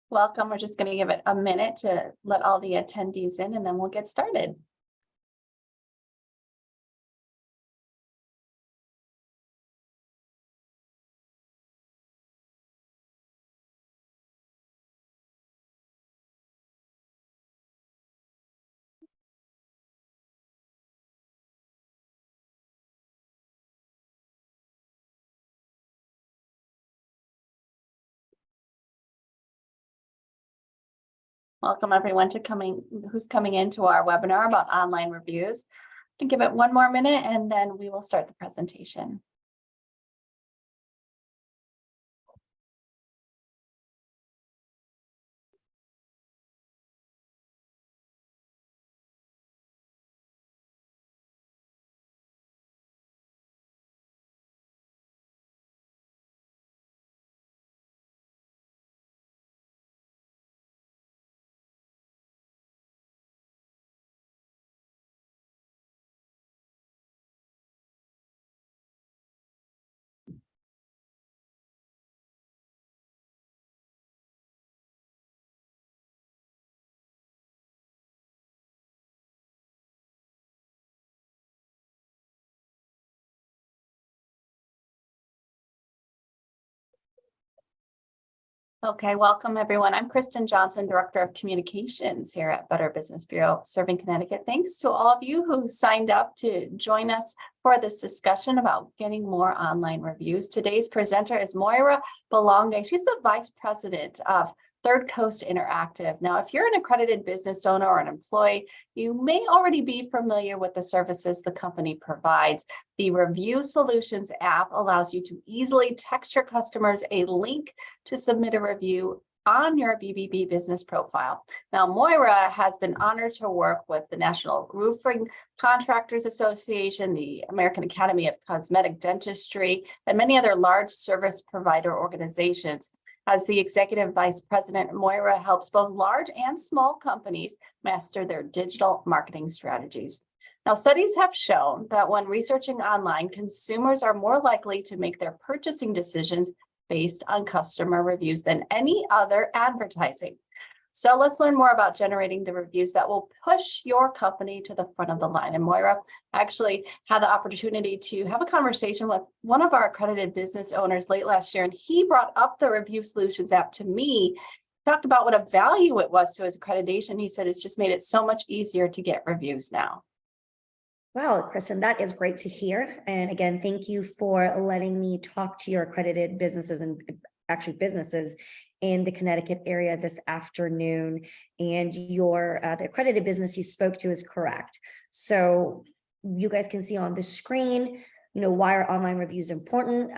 Welcome. We're just going to give it a minute to let all the attendees in and then we'll get started. Welcome everyone who's coming into our webinar about online reviews. I'm going to give it one more minute and then we will start the presentation. Okay, welcome everyone. I'm Kristen Johnson, Director of Communications here at Better Business Bureau Serving Connecticut. Thanks to all of you who signed up to join us for this discussion about getting more online reviews. Today's presenter is Moira Belonge. She's the Vice President of Third Coast Interactive. Now, if you're an accredited business owner or an employee, you may already be familiar with the services the company provides. The Review Solutions app allows you to easily text your customers a link to submit a review on your BBB business profile. Now, Moira has been honored to work with the National Roofing Contractors Association, the American Academy of Cosmetic Dentistry, and many other large service provider organizations. As the Executive Vice President, Moira helps both large and small companies master their digital marketing strategies. Now, studies have shown that when researching online, consumers are more likely to make their purchasing decisions based on customer reviews than any other advertising. So let's learn more about generating the reviews that will push your company to the front of the line. And Moira actually had the opportunity to have a conversation with one of our accredited business owners late last year, and he brought up the Review Solutions app to me, talked about what a value it was to his accreditation. He said it's just made it so much easier to get reviews now. Wow, Kristen, that is great to hear. And again, thank you for letting me talk to your accredited businesses and actually businesses in the Connecticut area this afternoon. And the accredited business you spoke to is correct. So you guys can see on the screen, why are online reviews important?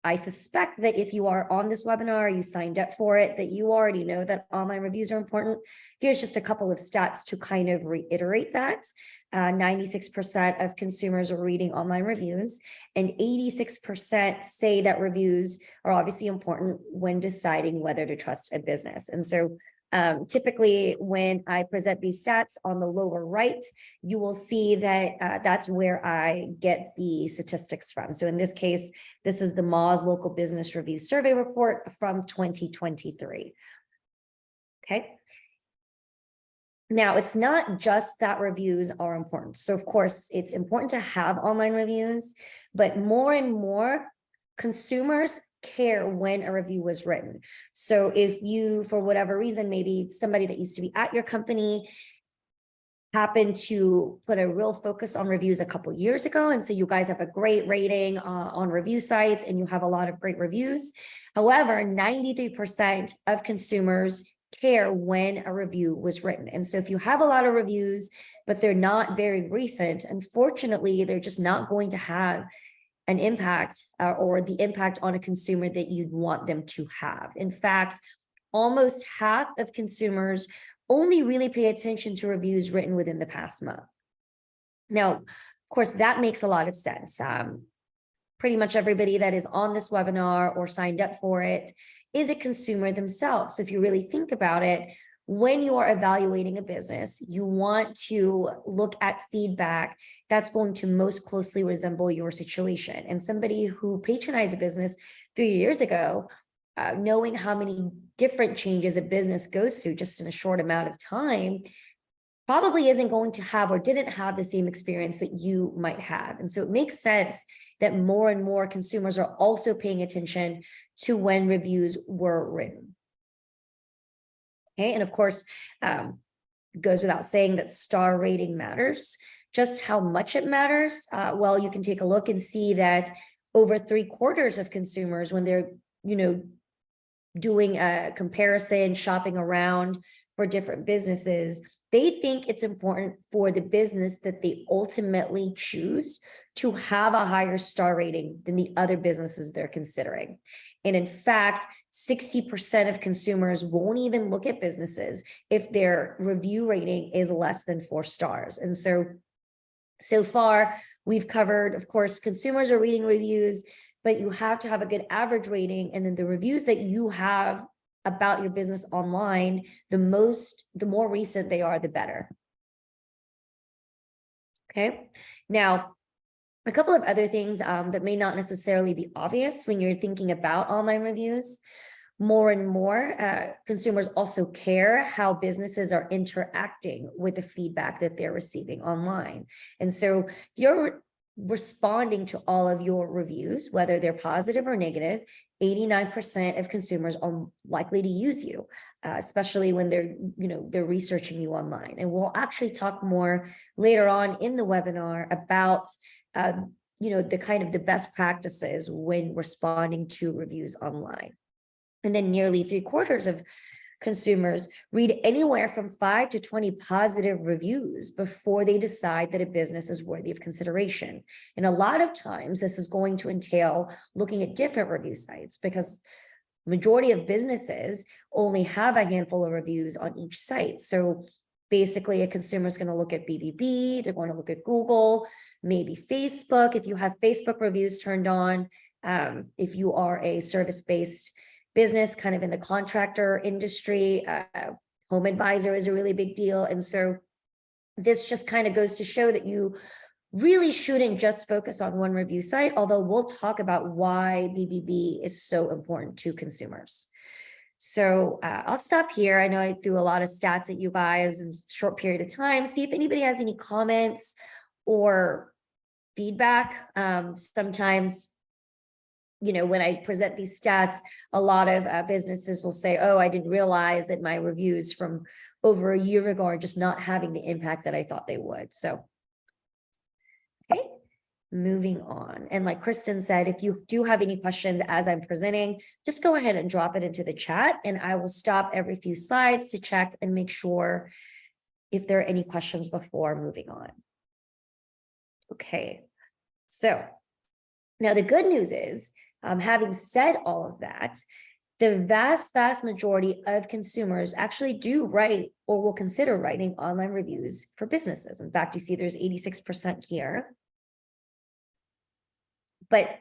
I suspect that if you are on this webinar, you signed up for it, that you already know that online reviews are important. Here's just a couple of stats to kind of reiterate that. 96% of consumers are reading online reviews, and 86% say that reviews are obviously important when deciding whether to trust a business. And so typically when I present these stats on the lower right, you will see that that's where I get the statistics from. So in this case, this is the Moz Local Business Review Survey Report from 2023. Okay. Now, it's not just that reviews are important. So of course, it's important to have online reviews, but more and more consumers care when a review was written. So if you, for whatever reason, maybe somebody that used to be at your company happened to put a real focus on reviews a couple years ago, and so you guys have a great rating on review sites and you have a lot of great reviews. However, 93% of consumers care when a review was written. And so if you have a lot of reviews, but they're not very recent, unfortunately, they're just not going to have an impact or the impact on a consumer that you'd want them to have. In fact, almost half of consumers only really pay attention to reviews written within the past month. Now, of course, that makes a lot of sense. Pretty much everybody that is on this webinar or signed up for it is a consumer themselves. So if you really think about it, when you are evaluating a business, you want to look at feedback that's going to most closely resemble your situation. And somebody who patronized a business 3 years ago knowing how many different changes a business goes through just in a short amount of time probably isn't going to have or didn't have the same experience that you might have. And so it makes sense that more and more consumers are also paying attention to when reviews were written. Okay, and of course, goes without saying that star rating matters. Just how much it matters, well, you can take a look and see that over 3/4 of consumers, when they're, doing a comparison, shopping around for different businesses, they think it's important for the business that they ultimately choose to have a higher star rating than the other businesses they're considering. And in fact, 60% of consumers won't even look at businesses if their review rating is less than 4 stars. And so far, we've covered, of course, consumers are reading reviews, but you have to have a good average rating. And then the reviews that you have about your business online, the more recent they are, the better. Okay. Now, a couple of other things that may not necessarily be obvious when you're thinking about online reviews. More and more consumers also care how businesses are interacting with the feedback that they're receiving online. And so if you're responding to all of your reviews, whether they're positive or negative, 89% of consumers are likely to use you, especially when they're researching you online. And we'll actually talk more later on in the webinar about the best practices when responding to reviews online. And then nearly 3/4 of consumers read anywhere from 5 to 20 positive reviews before they decide that a business is worthy of consideration. And a lot of times this is going to entail looking at different review sites, because majority of businesses only have a handful of reviews on each site. So basically a consumer is going to look at BBB, they're going to look at Google, maybe Facebook, if you have Facebook reviews turned on, if you are a service-based business kind of in the contractor industry, Home Advisor is a really big deal. And so this just kind of goes to show that you really shouldn't just focus on one review site, although we'll talk about why BBB is so important to consumers. So I'll stop here. I know I threw a lot of stats at you guys in a short period of time. See if anybody has any comments or feedback. Sometimes when I present these stats, a lot of businesses will say, oh, I didn't realize that my reviews from over a year ago are just not having the impact that I thought they would. So, okay, moving on. And like Kristen said, if you do have any questions as I'm presenting, just go ahead and drop it into the chat, and I will stop every few slides to check and make sure if there are any questions before moving on. Okay, so now the good news is, having said all of that, the vast majority of consumers actually do write or will consider writing online reviews for businesses. In fact, you see there's 86% here. But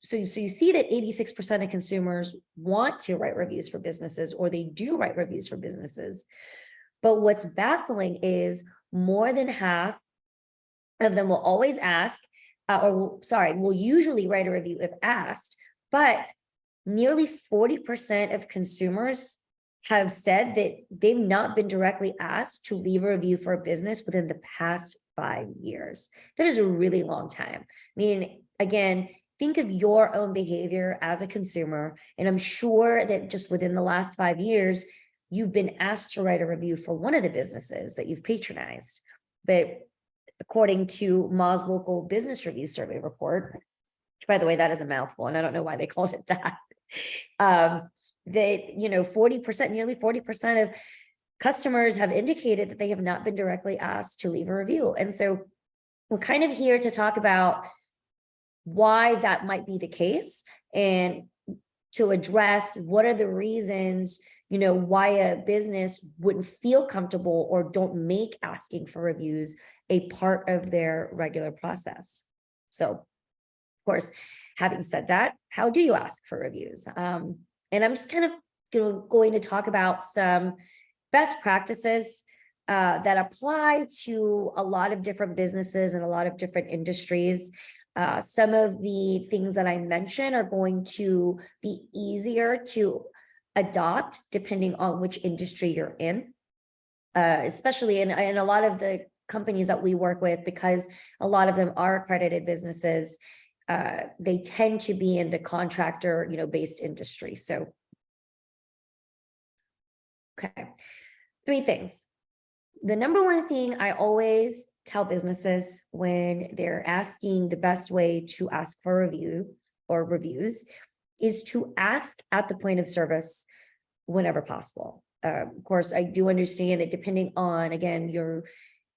so you see that 86% of consumers want to write reviews for businesses, or they do write reviews for businesses. But what's baffling is more than half of them will always ask, will usually write a review if asked, but nearly 40% of consumers have said that they've not been directly asked to leave a review for a business within the past 5 years. That is a really long time. I mean, again, think of your own behavior as a consumer, and I'm sure that just within the last 5 years, you've been asked to write a review for one of the businesses that you've patronized. But according to Moz Local Business Review Survey Report, which by the way, that is a mouthful, and I don't know why they called it that, that, 40%, nearly 40% of customers have indicated that they have not been directly asked to leave a review. And so we're kind of here to talk about why that might be the case, and to address what are the reasons why a business wouldn't feel comfortable or don't make asking for reviews a part of their regular process. So, of course, having said that, how do you ask for reviews? And I'm just kind of going to talk about some best practices that apply to a lot of different businesses and a lot of different industries. Some of the things that I mentioned are going to be easier to adopt depending on which industry you're in, especially in a lot of the companies that we work with, because a lot of them are accredited businesses. They tend to be in the contractor, based industry. So, okay, 3 things. The number one thing I always tell businesses when they're asking the best way to ask for review or reviews is to ask at the point of service whenever possible. Of course, I do understand that depending on, again, your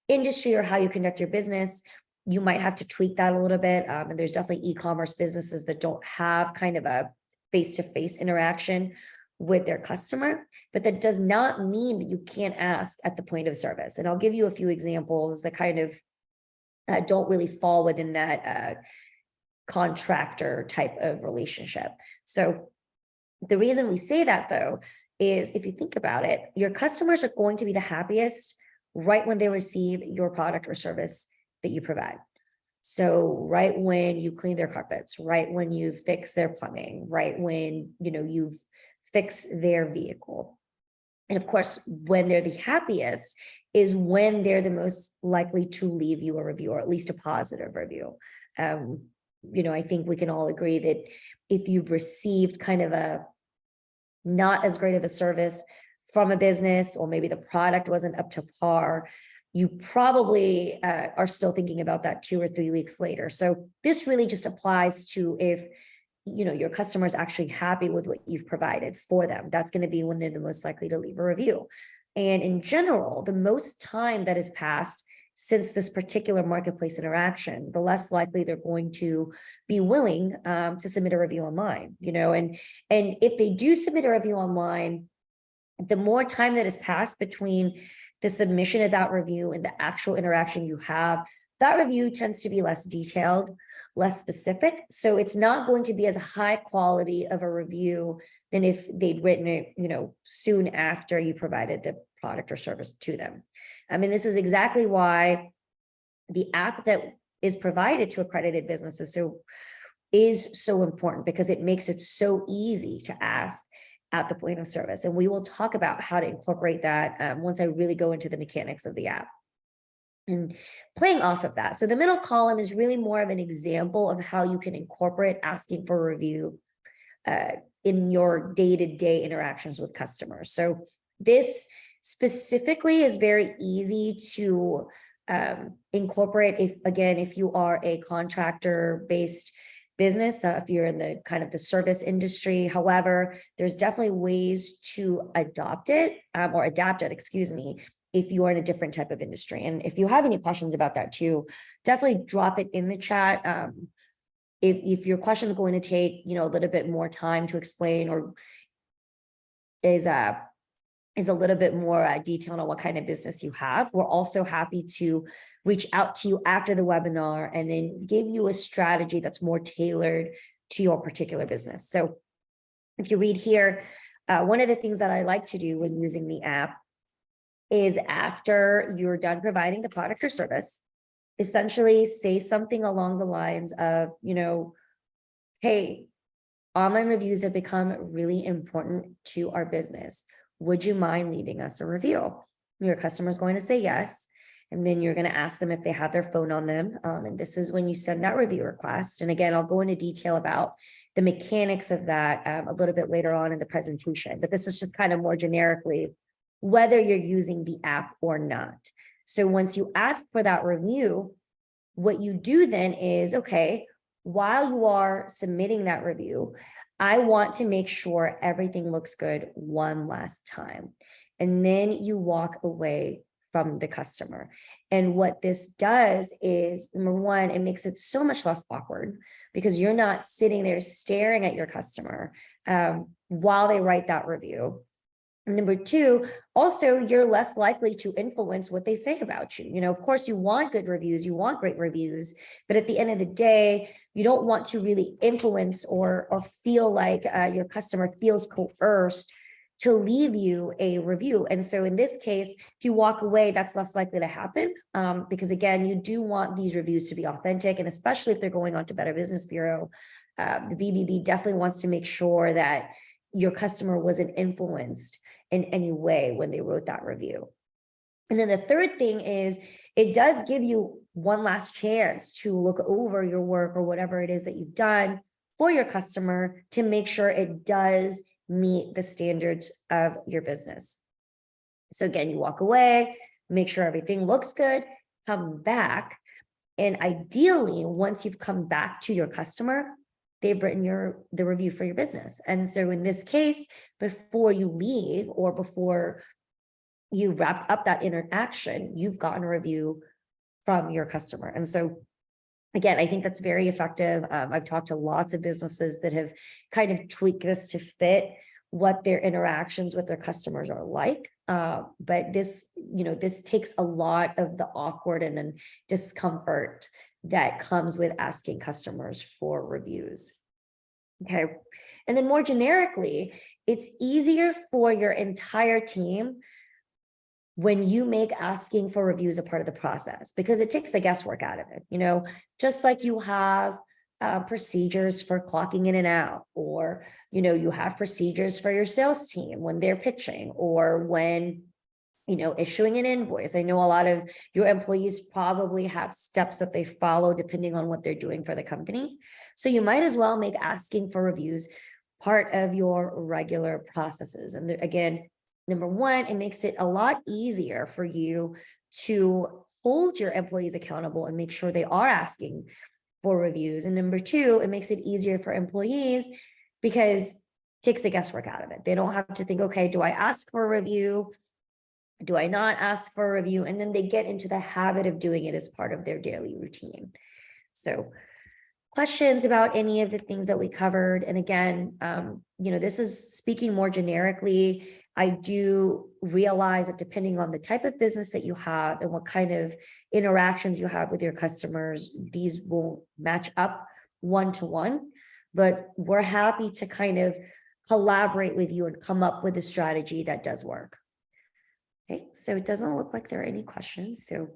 industry or how you conduct your business, you might have to tweak that a little bit. And there's definitely e-commerce businesses that don't have kind of a face-to-face interaction with their customer, but that does not mean that you can't ask at the point of service. And I'll give you a few examples that kind of don't really fall within that contractor type of relationship. So the reason we say that, though, is if you think about it, your customers are going to be the happiest right when they receive your product or service that you provide. So right when you clean their carpets, right when you fix their plumbing, right when you've fixed their vehicle. And of course, when they're the happiest is when they're the most likely to leave you a review, or at least a positive review. I think we can all agree that if you've received kind of a not as great of a service from a business, or maybe the product wasn't up to par, you probably are still thinking about that 2 or 3 weeks later. So this really just applies to if your customer is actually happy with what you've provided for them. That's going to be when they're the most likely to leave a review. And in general, the most time that has passed since this particular marketplace interaction, the less likely they're going to be willing to submit a review online. And if they do submit a review online, the more time that has passed between the submission of that review and the actual interaction you have, that review tends to be less detailed, less specific. So it's not going to be as high quality of a review than if they'd written it, soon after you provided the product or service to them. I mean, this is exactly why the app that is provided to accredited businesses is so important, because it makes it so easy to ask at the point of service. And we will talk about how to incorporate that once I really go into the mechanics of the app. And playing off of that, so the middle column is really more of an example of how you can incorporate asking for a review in your day-to-day interactions with customers. So this specifically is very easy to incorporate if you are a contractor-based business, if you're in the kind of the service industry. However, there's definitely ways to adapt it, if you are in a different type of industry. And if you have any questions about that too, definitely drop it in the chat. If your question is going to take, a little bit more time to explain, or is a little bit more detailed on what kind of business you have, we're also happy to reach out to you after the webinar and then give you a strategy that's more tailored to your particular business. So if you read here, one of the things that I like to do when using the app is, after you're done providing the product or service, essentially say something along the lines of, hey, online reviews have become really important to our business. Would you mind leaving us a review? Your customer is going to say yes. And then you're going to ask them if they have their phone on them. And this is when you send that review request. And again, I'll go into detail about the mechanics of that a little bit later on in the presentation. But this is just kind of more generically whether you're using the app or not. So once you ask for that review, what you do then is, okay, while you are submitting that review, I want to make sure everything looks good one last time. And then you walk away from the customer. And what this does is, number one, it makes it so much less awkward, because you're not sitting there staring at your customer while they write that review. Number two, also, you're less likely to influence what they say about you. Of course, you want good reviews, you want great reviews, but at the end of the day, you don't want to really influence or feel like your customer feels coerced to leave you a review. And so in this case, if you walk away, that's less likely to happen, because again, you do want these reviews to be authentic, and especially if they're going on to Better Business Bureau, the BBB definitely wants to make sure that your customer wasn't influenced in any way when they wrote that review. And then the third thing is, it does give you one last chance to look over your work or whatever it is that you've done for your customer to make sure it does meet the standards of your business. So again, you walk away, make sure everything looks good, come back. And ideally, once you've come back to your customer, they've written the review for your business. And so in this case, before you leave or before you wrapped up that interaction, you've gotten a review from your customer. And so again, I think that's very effective. I've talked to lots of businesses that have kind of tweaked this to fit what their interactions with their customers are like. But this takes a lot of the awkward and then discomfort that comes with asking customers for reviews. Okay. And then more generically, it's easier for your entire team when you make asking for reviews a part of the process, because it takes the guesswork out of it. Just like you have procedures for clocking in and out, or, you have procedures for your sales team when they're pitching, or when, issuing an invoice. I know a lot of your employees probably have steps that they follow depending on what they're doing for the company. So you might as well make asking for reviews part of your regular processes. And again, number one, it makes it a lot easier for you to hold your employees accountable and make sure they are asking for reviews. And number two, it makes it easier for employees because it takes the guesswork out of it. They don't have to think, okay, do I ask for a review? Do I not ask for a review? And then they get into the habit of doing it as part of their daily routine. So questions about any of the things that we covered. And again, this is speaking more generically. I do realize that depending on the type of business that you have and what kind of interactions you have with your customers, these won't match up one-to-one, but we're happy to kind of collaborate with you and come up with a strategy that does work. Okay, so it doesn't look like there are any questions. So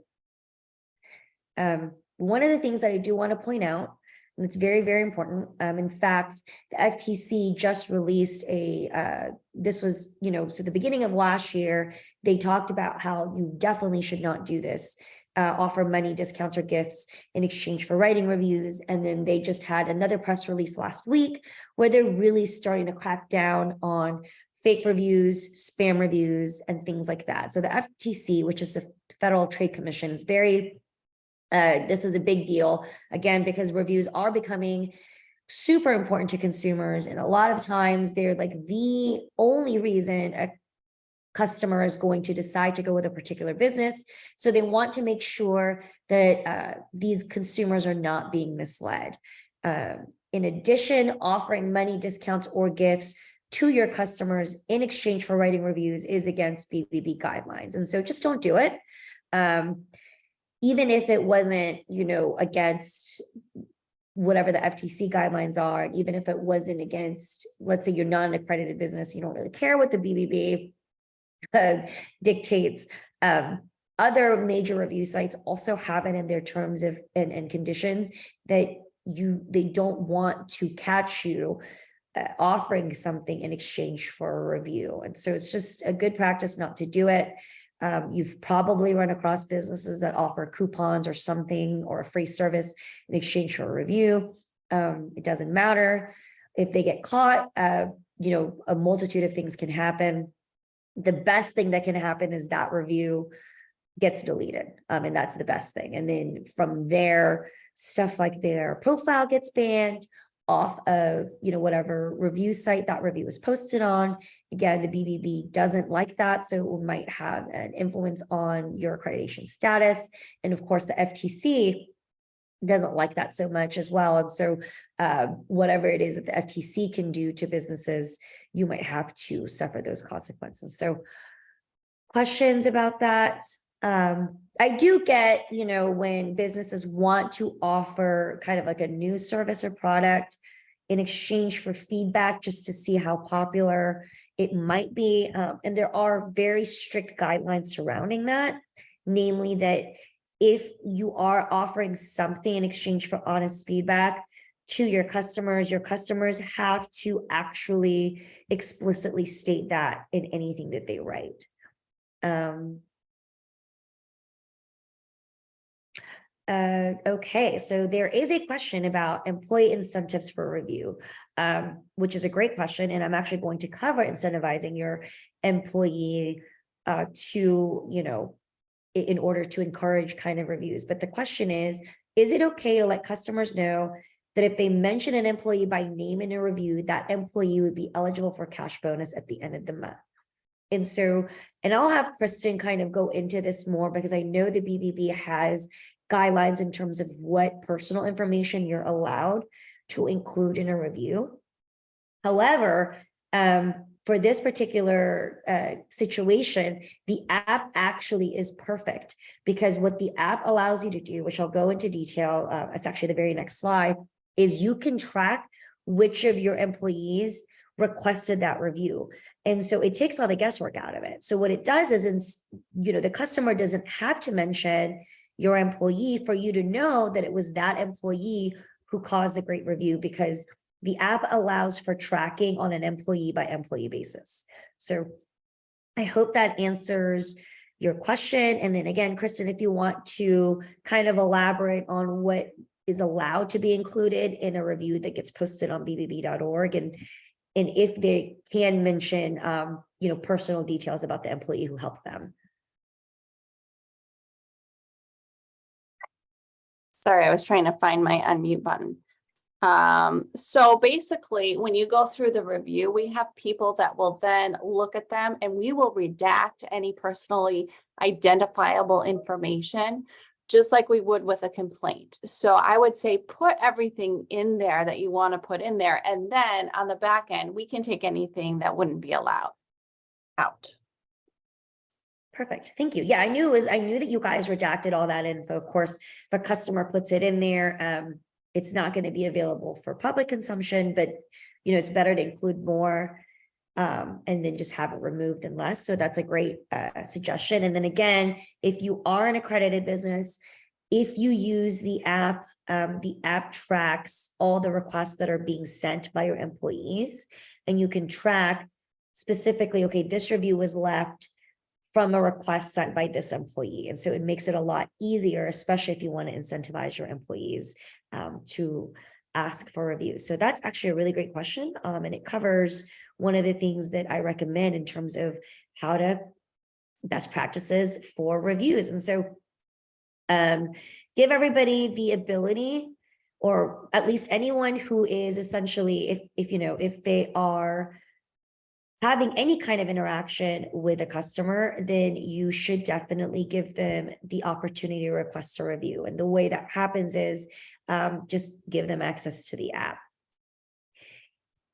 one of the things that I do want to point out, and it's very, very important. In fact, the FTC just released this was, so the beginning of last year, they talked about how you definitely should not do this, offer money, discounts, or gifts in exchange for writing reviews. And then they just had another press release last week where they're really starting to crack down on fake reviews, spam reviews, and things like that. So the FTC, which is the Federal Trade Commission, is this is a big deal, again, because reviews are becoming super important to consumers. And a lot of times they're like the only reason a customer is going to decide to go with a particular business. So they want to make sure that these consumers are not being misled. In addition, offering money, discounts, or gifts to your customers in exchange for writing reviews is against BBB guidelines. And so just don't do it. Even if it wasn't, against whatever the FTC guidelines are, and even if it wasn't against, let's say you're not an accredited business, you don't really care what the BBB dictates. Other major review sites also have it in their terms of and conditions that they don't want to catch you offering something in exchange for a review. And so it's just a good practice not to do it. You've probably run across businesses that offer coupons or something or a free service in exchange for a review. It doesn't matter if they get caught. A multitude of things can happen. The best thing that can happen is that review gets deleted. And that's the best thing. And then from there, stuff like their profile gets banned off of, whatever review site that review is posted on. Again, the BBB doesn't like that. So it might have an influence on your accreditation status. And of course, the FTC doesn't like that so much as well. And so whatever it is that the FTC can do to businesses, you might have to suffer those consequences. So questions about that? I do get, when businesses want to offer kind of like a new service or product in exchange for feedback, just to see how popular it might be. And there are very strict guidelines surrounding that, namely that if you are offering something in exchange for honest feedback to your customers have to actually explicitly state that in anything that they write. Okay, so there is a question about employee incentives for review, which is a great question, and I'm actually going to cover incentivizing your employee to, in order to encourage kind of reviews. But the question is it okay to let customers know that if they mention an employee by name in a review, that employee would be eligible for cash bonus at the end of the month? And so, and I'll have Kristen kind of go into this more, because I know the BBB has guidelines in terms of what personal information you're allowed to include in a review. However, for this particular situation, the app actually is perfect, because what the app allows you to do, which I'll go into detail, it's actually the very next slide, is you can track which of your employees requested that review. And so it takes all the guesswork out of it. So what it does is, the customer doesn't have to mention your employee for you to know that it was that employee who caused the great review, because the app allows for tracking on an employee by employee basis. So I hope that answers your question. And then again, Kristen, if you want to kind of elaborate on what is allowed to be included in a review that gets posted on bbb.org, and if they can mention, personal details about the employee who helped them. Sorry, I was trying to find my unmute button. So basically, when you go through the review, we have people that will then look at them, and we will redact any personally identifiable information, just like we would with a complaint. So I would say put everything in there that you want to put in there, and then on the back end, we can take anything that wouldn't be allowed out. Perfect. Thank you. Yeah, I knew that you guys redacted all that info. Of course, if a customer puts it in there, it's not going to be available for public consumption, but it's better to include more and then just have it removed than less. So that's a great suggestion. And then again, if you are an accredited business, if you use the app tracks all the requests that are being sent by your employees, and you can track specifically, okay, this review was left from a request sent by this employee. And so it makes it a lot easier, especially if you want to incentivize your employees to ask for reviews. So that's actually a really great question. And it covers one of the things that I recommend in terms of how to best practices for reviews. And so give everybody the ability, or at least anyone who is essentially, if they are having any kind of interaction with a customer, then you should definitely give them the opportunity to request a review. And the way that happens is just give them access to the app.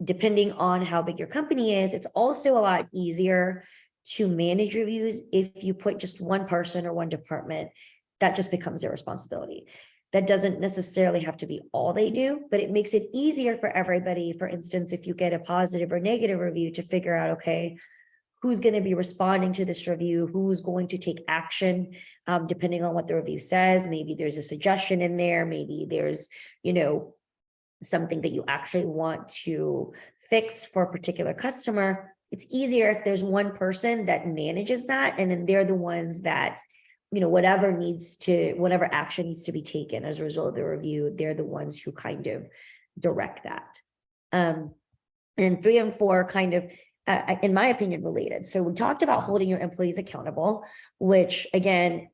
Depending on how big your company is, it's also a lot easier to manage reviews if you put just one person or one department. That just becomes their responsibility. That doesn't necessarily have to be all they do, but it makes it easier for everybody. For instance, if you get a positive or negative review, to figure out, okay, who's going to be responding to this review, who's going to take action, depending on what the review says. Maybe there's a suggestion in there. Maybe there's, something that you actually want to fix for a particular customer. It's easier if there's one person that manages that, and then they're the ones that, whatever action needs to be taken as a result of the review, they're the ones who kind of direct that. And 3 and 4 kind of, in my opinion, related. So we talked about holding your employees accountable, which again,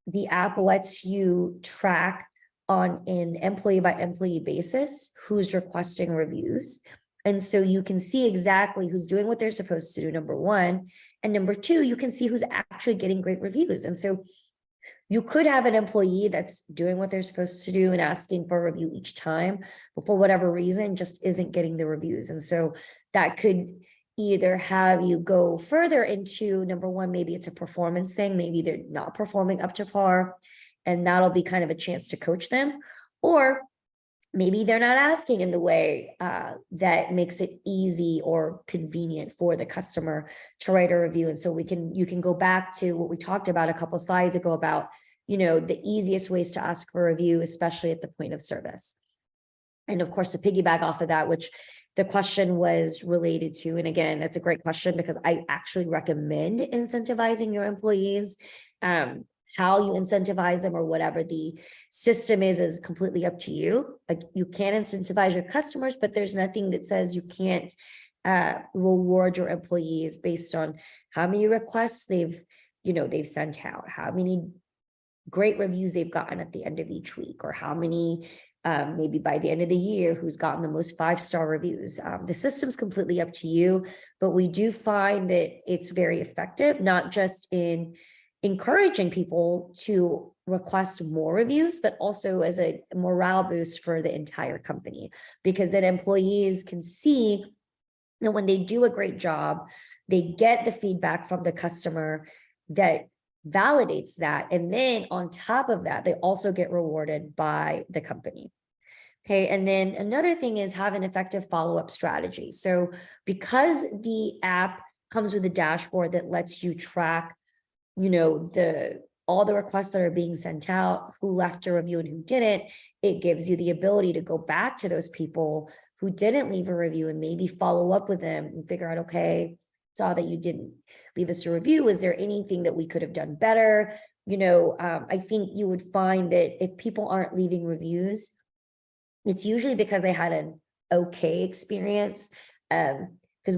the app lets you track on an employee by employee basis who's requesting reviews. And so you can see exactly who's doing what they're supposed to do, number one. And number 2, you can see who's actually getting great reviews. And so you could have an employee that's doing what they're supposed to do and asking for a review each time, but for whatever reason, just isn't getting the reviews. And so that could either have you go further into, number 1, maybe it's a performance thing. Maybe they're not performing up to par, and that'll be kind of a chance to coach them. Or maybe they're not asking in the way that makes it easy or convenient for the customer to write a review. And so you can go back to what we talked about a couple of slides ago about, the easiest ways to ask for a review, especially at the point of service. And of course, to piggyback off of that, which the question was related to, and again, that's a great question because I actually recommend incentivizing your employees. How you incentivize them or whatever the system is completely up to you. Like, you can incentivize your customers, but there's nothing that says you can't reward your employees based on how many requests they've sent out, how many great reviews they've gotten at the end of each week, or how many maybe by the end of the year who's gotten the most 5-star reviews. The system's completely up to you, but we do find that it's very effective, not just in encouraging people to request more reviews, but also as a morale boost for the entire company, because then employees can see that when they do a great job, they get the feedback from the customer that validates that. And then on top of that, they also get rewarded by the company. Okay. And then another thing is have an effective follow-up strategy. So because the app comes with a dashboard that lets you track all the requests that are being sent out, who left a review and who didn't, it gives you the ability to go back to those people who didn't leave a review and maybe follow up with them and figure out, okay, saw that you didn't leave us a review. Was there anything that we could have done better? I think you would find that if people aren't leaving reviews, it's usually because they had an okay experience. Because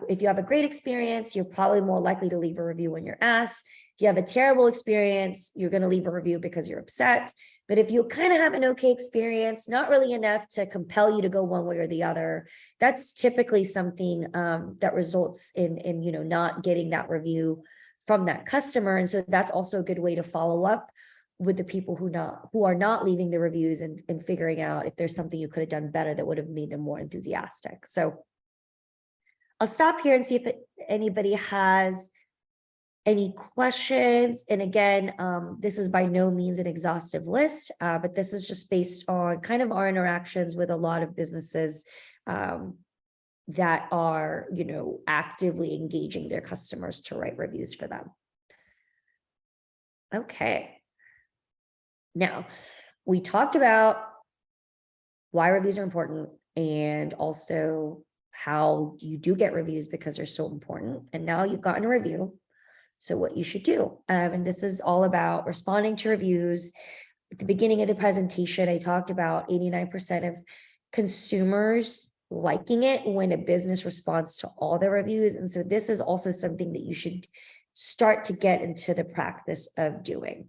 if you have a great experience, you're probably more likely to leave a review when you're asked. If you have a terrible experience, you're going to leave a review because you're upset. But if you kind of have an okay experience, not really enough to compel you to go one way or the other, that's typically something that results in not getting that review from that customer. And so that's also a good way to follow up with the people who are not leaving the reviews and figuring out if there's something you could have done better that would have made them more enthusiastic. So I'll stop here and see if anybody has any questions. And again, this is by no means an exhaustive list, but this is just based on kind of our interactions with a lot of businesses that are, actively engaging their customers to write reviews for them. Okay. Now, we talked about why reviews are important and also how you do get reviews because they're so important. And now you've gotten a review. So what you should do. And this is all about responding to reviews. At the beginning of the presentation, I talked about 89% of consumers liking it when a business responds to all their reviews. And so this is also something that you should start to get into the practice of doing.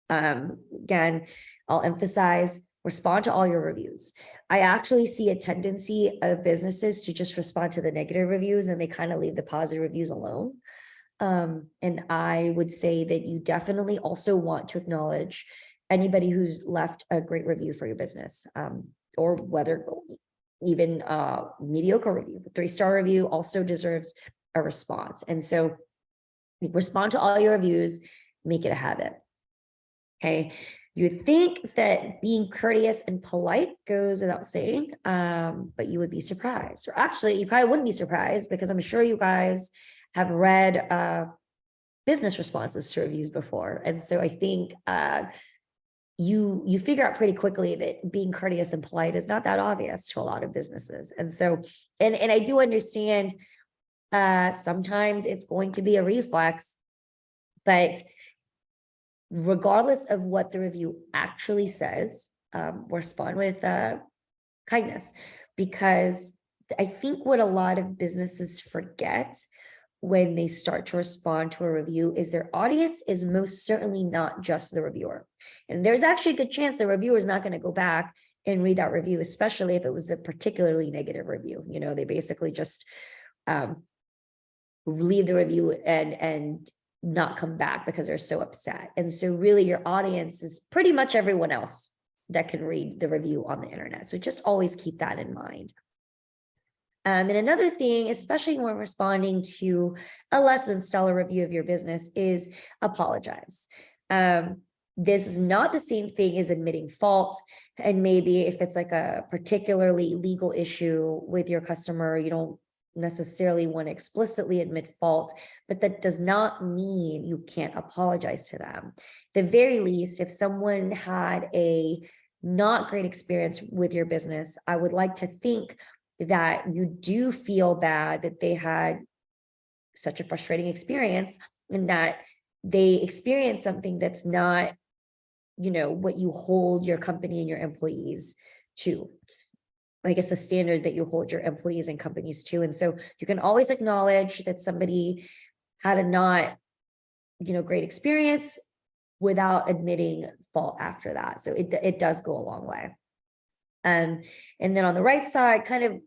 Again, I'll emphasize, respond to all your reviews. I actually see a tendency of businesses to just respond to the negative reviews and they kind of leave the positive reviews alone. And I would say that you definitely also want to acknowledge anybody who's left a great review for your business, or whether even a mediocre review. A 3-star review also deserves a response. And so respond to all your reviews, make it a habit. Okay. You would think that being courteous and polite goes without saying, but you would be surprised. Or actually, you probably wouldn't be surprised because I'm sure you guys have read business responses to reviews before. And so I think you figure out pretty quickly that being courteous and polite is not that obvious to a lot of businesses. And so, and I do understand sometimes it's going to be a reflex, but regardless of what the review actually says, respond with kindness, because I think what a lot of businesses forget when they start to respond to a review is their audience is most certainly not just the reviewer. And there's actually a good chance the reviewer is not going to go back and read that review, especially if it was a particularly negative review. They basically just leave the review and not come back because they're so upset. And so really your audience is pretty much everyone else that can read the review on the internet. So just always keep that in mind. And another thing, especially when responding to a less than stellar review of your business, is apologize. this is not the same thing as admitting fault. And maybe if it's like a particularly legal issue with your customer, you don't necessarily want to explicitly admit fault, but that does not mean you can't apologize to them. The very least, if someone had a not great experience with your business, I would like to think that you do feel bad that they had such a frustrating experience and that they experienced something that's not, what you hold your company and your employees to. I guess the standard that you hold your employees and companies to. And so you can always acknowledge that somebody had a not, great experience without admitting fault after that. So it does go a long way. And then on the right side, kind of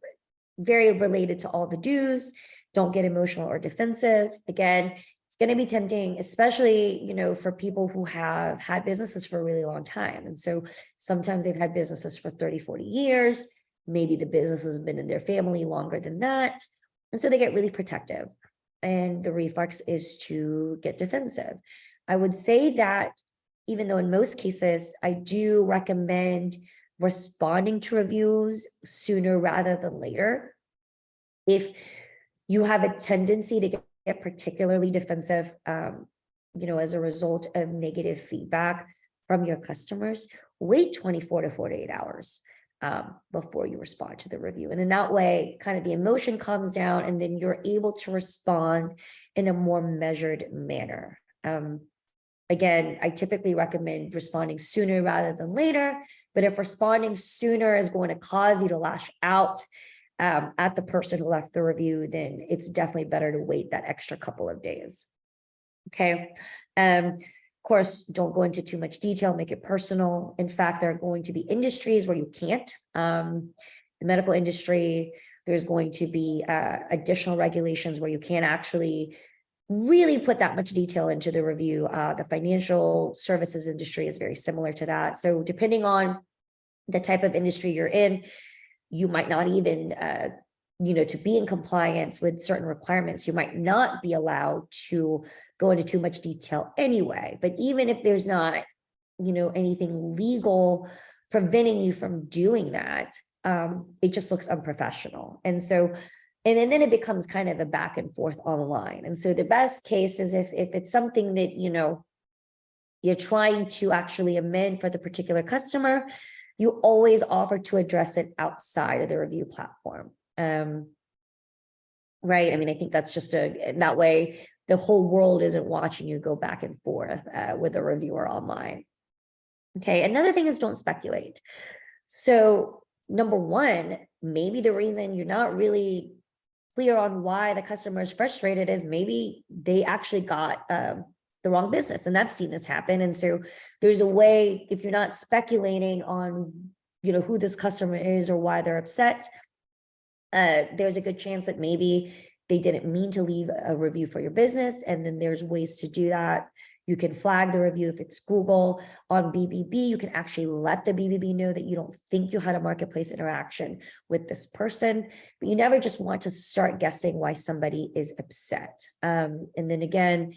very related to all the do's, don't get emotional or defensive. Again, it's going to be tempting, especially, for people who have had businesses for a really long time. And so sometimes they've had businesses for 30, 40 years. Maybe the business has been in their family longer than that. And so they get really protective. And the reflex is to get defensive. I would say that even though in most cases, I do recommend responding to reviews sooner rather than later. If you have a tendency to get particularly defensive, as a result of negative feedback from your customers, wait 24 to 48 hours before you respond to the review. And in that way, kind of the emotion calms down and then you're able to respond in a more measured manner. Again, I typically recommend responding sooner rather than later, but if responding sooner is going to cause you to lash out at the person who left the review, then it's definitely better to wait that extra couple of days. Okay. Of course, don't go into too much detail, make it personal. In fact, there are going to be industries where you can't. The medical industry, there's going to be additional regulations where you can't actually really put that much detail into the review. The financial services industry is very similar to that. So depending on the type of industry you're in, you might not even, to be in compliance with certain requirements, you might not be allowed to go into too much detail anyway. But even if there's not, anything legal preventing you from doing that, it just looks unprofessional. And so, and then it becomes kind of a back and forth online. And so the best case is if it's something that, you're trying to actually amend for the particular customer, you always offer to address it outside of the review platform. Right. I mean, I think that's just that way the whole world isn't watching you go back and forth with a reviewer online. Okay. Another thing is don't speculate. So number one, maybe the reason you're not really clear on why the customer is frustrated is maybe they actually got the wrong business, and I've seen this happen. And so there's a way, if you're not speculating on, who this customer is or why they're upset, there's a good chance that maybe they didn't mean to leave a review for your business. And then there's ways to do that. You can flag the review. If it's Google on BBB, you can actually let the BBB know that you don't think you had a marketplace interaction with this person, but you never just want to start guessing why somebody is upset. And then again,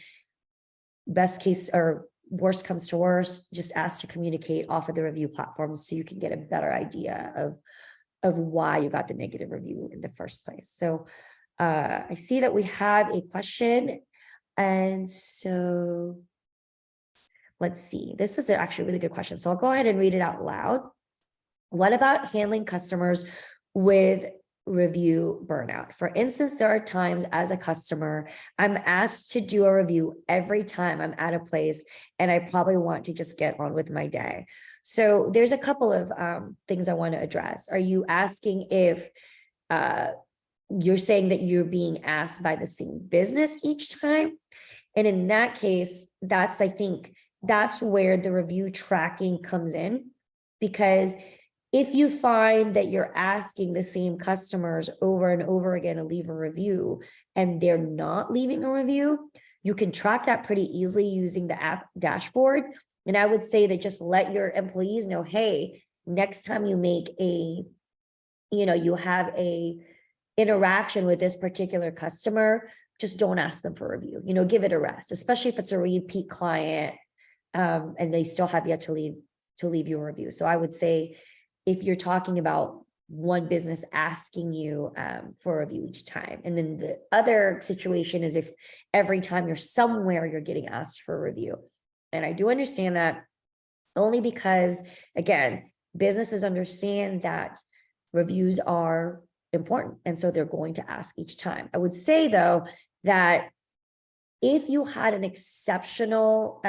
best case or worst comes to worst, just ask to communicate off of the review platforms so you can get a better idea of why you got the negative review in the first place. So I see that we have a question. And so let's see, this is actually a really good question. So I'll go ahead and read it out loud. What about handling customers with review burnout? For instance, there are times as a customer, I'm asked to do a review every time I'm at a place, and I probably want to just get on with my day. So there's a couple of things I want to address. Are you asking if you're saying that you're being asked by the same business each time? And in that case, I think that's where the review tracking comes in, because if you find that you're asking the same customers over and over again to leave a review and they're not leaving a review, you can track that pretty easily using the app dashboard. And I would say that just let your employees know, hey, next time you make you have a interaction with this particular customer, just don't ask them for a review, give it a rest, especially if it's a repeat client. and they still have yet to leave you a review. So I would say if you're talking about one business asking you for a review each time, and then the other situation is if every time you're somewhere, you're getting asked for a review. And I do understand that only because, again, businesses understand that reviews are important. And so they're going to ask each time. I would say, though, that if you had an exceptional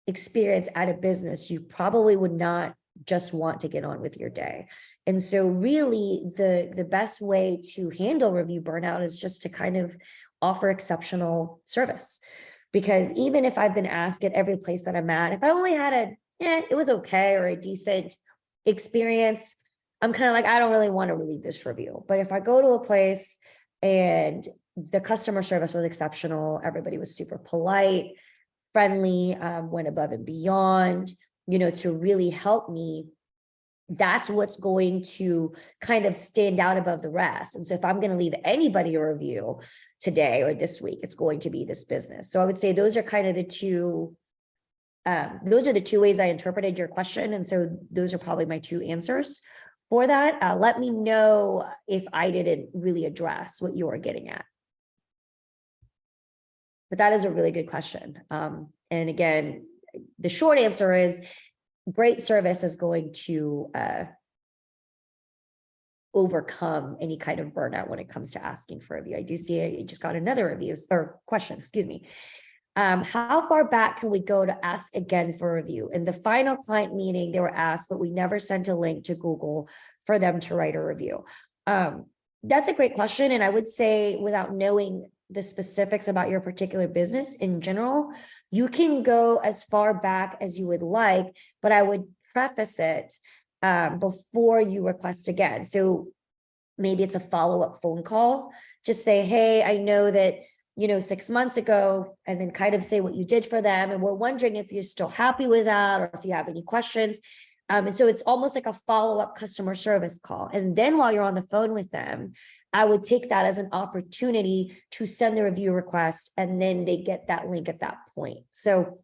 experience at a business, you probably would not just want to get on with your day. And so really the best way to handle review burnout is just to kind of offer exceptional service. Because even if I've been asked at every place that I'm at, if I only had it was okay or a decent experience, I'm kind of like, I don't really want to leave this review. But if I go to a place and the customer service was exceptional, everybody was super polite, friendly, went above and beyond, to really help me, that's what's going to kind of stand out above the rest. And so if I'm going to leave anybody a review today or this week, it's going to be this business. So I would say those are kind of the two ways I interpreted your question. And so those are probably my two answers for that. Let me know if I didn't really address what you were getting at. But that is a really good question. And again, the short answer is great service is going to overcome any kind of burnout when it comes to asking for a review. I do see I just got another review or question, excuse me. How far back can we go to ask again for a review? In the final client meeting, they were asked, but we never sent a link to Google for them to write a review. That's a great question. And I would say, without knowing the specifics about your particular business in general, you can go as far back as you would like, but I would preface it before you request again. So maybe it's a follow-up phone call. Just say, hey, I know that 6 months ago, and then kind of say what you did for them. And we're wondering if you're still happy with that or if you have any questions. And so it's almost like a follow-up customer service call. And then while you're on the phone with them, I would take that as an opportunity to send the review request, and then they get that link at that point. So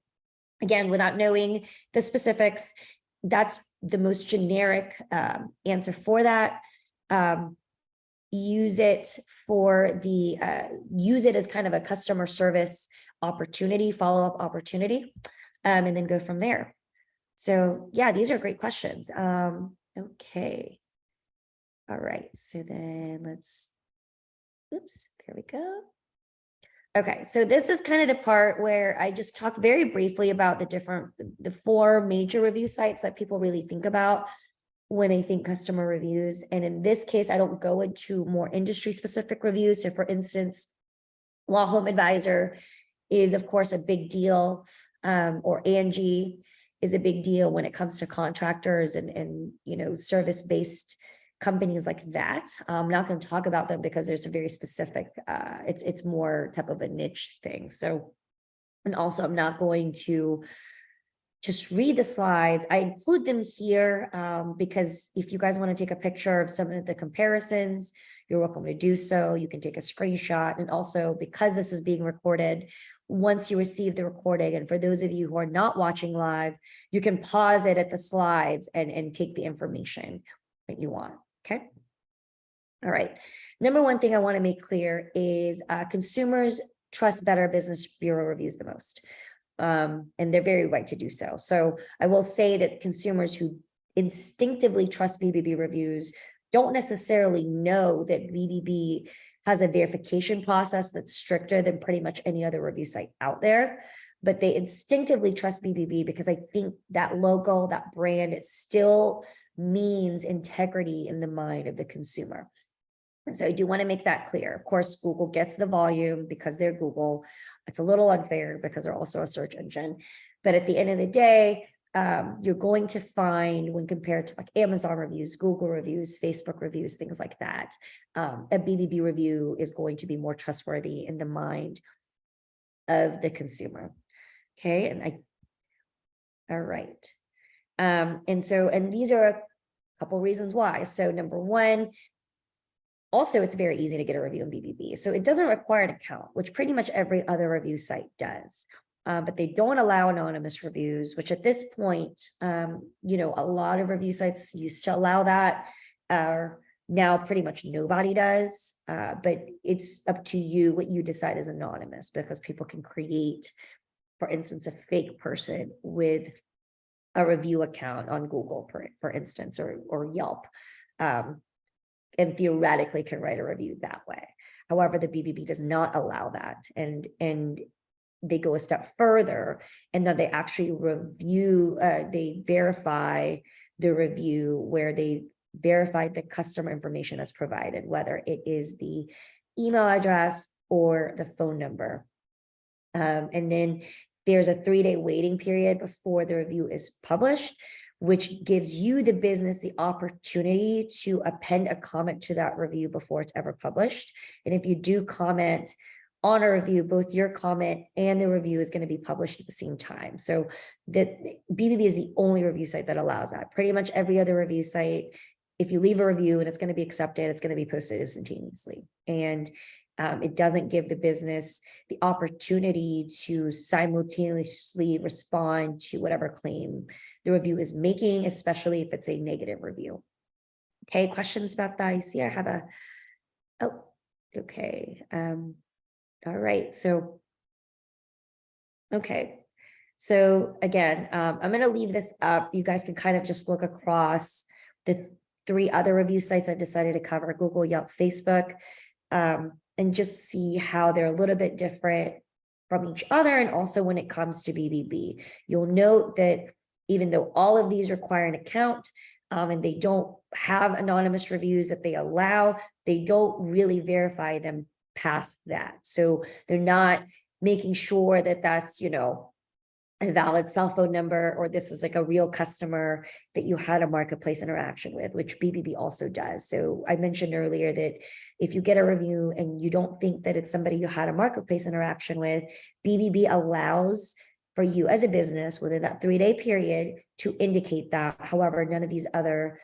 again, without knowing the specifics, that's the most generic answer for that. Use it as kind of a customer service opportunity, follow-up opportunity, and then go from there. So yeah, these are great questions. Okay. All right. So then there we go. Okay. So this is kind of the part where I just talk very briefly about the 4 major review sites that people really think about when they think customer reviews. And in this case, I don't go into more industry specific reviews. So for instance, Law Home Advisor is of course a big deal, or Angie is a big deal when it comes to contractors and service-based companies like that. I'm not going to talk about them because there's a very specific, it's more type of a niche thing. So, and also I'm not going to just read the slides. I include them here because if you guys want to take a picture of some of the comparisons, you're welcome to do so. You can take a screenshot. And also, because this is being recorded, once you receive the recording, and for those of you who are not watching live, you can pause it at the slides and take the information that you want. Okay. All right. Number one thing I want to make clear is consumers trust Better Business Bureau reviews the most. And they're very right to do so. So I will say that consumers who instinctively trust BBB reviews don't necessarily know that BBB has a verification process that's stricter than pretty much any other review site out there. But they instinctively trust BBB because I think that logo, that brand, it still means integrity in the mind of the consumer. And so I do want to make that clear. Of course, Google gets the volume because they're Google. It's a little unfair because they're also a search engine. But at the end of the day, you're going to find, when compared to like Amazon reviews, Google reviews, Facebook reviews, things like that, a BBB review is going to be more trustworthy in the mind of the consumer. Okay. All right. And these are a couple reasons why. So number one, also, it's very easy to get a review in BBB. So it doesn't require an account, which pretty much every other review site does. but they don't allow anonymous reviews, which at this point, you know, a lot of review sites used to allow that. Now pretty much nobody does, but it's up to you what you decide is anonymous, because people can create, for instance, a fake person with a review account on Google, for instance, or Yelp, and theoretically can write a review that way. However, the BBB does not allow that, and they go a step further, and then they actually review, they verify the review, where they verify the customer information that's provided, whether it is the email address or the phone number. And then there's a 3-day waiting period before the review is published, which gives you, the business, the opportunity to append a comment to that review before it's ever published. And if you do comment on a review, both your comment and the review is going to be published at the same time. So that BBB is the only review site that allows that. Pretty much every other review site, if you leave a review and it's going to be accepted, it's going to be posted instantaneously. And it doesn't give the business the opportunity to simultaneously respond to whatever claim the review is making, especially if it's a negative review. Okay, questions about that? You see I have a, oh, okay. All right, so, okay. So again, I'm going to leave this up. You guys can kind of just look across the 3 other review sites I've decided to cover: Google, Yelp, Facebook, and just see how they're a little bit different from each other. And also when it comes to BBB, you'll note that even though all of these require an account, and they don't have anonymous reviews that they allow, they don't really verify them past that. So they're not making sure that that's, you know, a valid cell phone number, or this is like a real customer that you had a marketplace interaction with, which BBB also does. So I mentioned earlier that if you get a review and you don't think that it's somebody you had a marketplace interaction with, BBB allows for you as a business within that 3-day period to indicate that. However, none of these other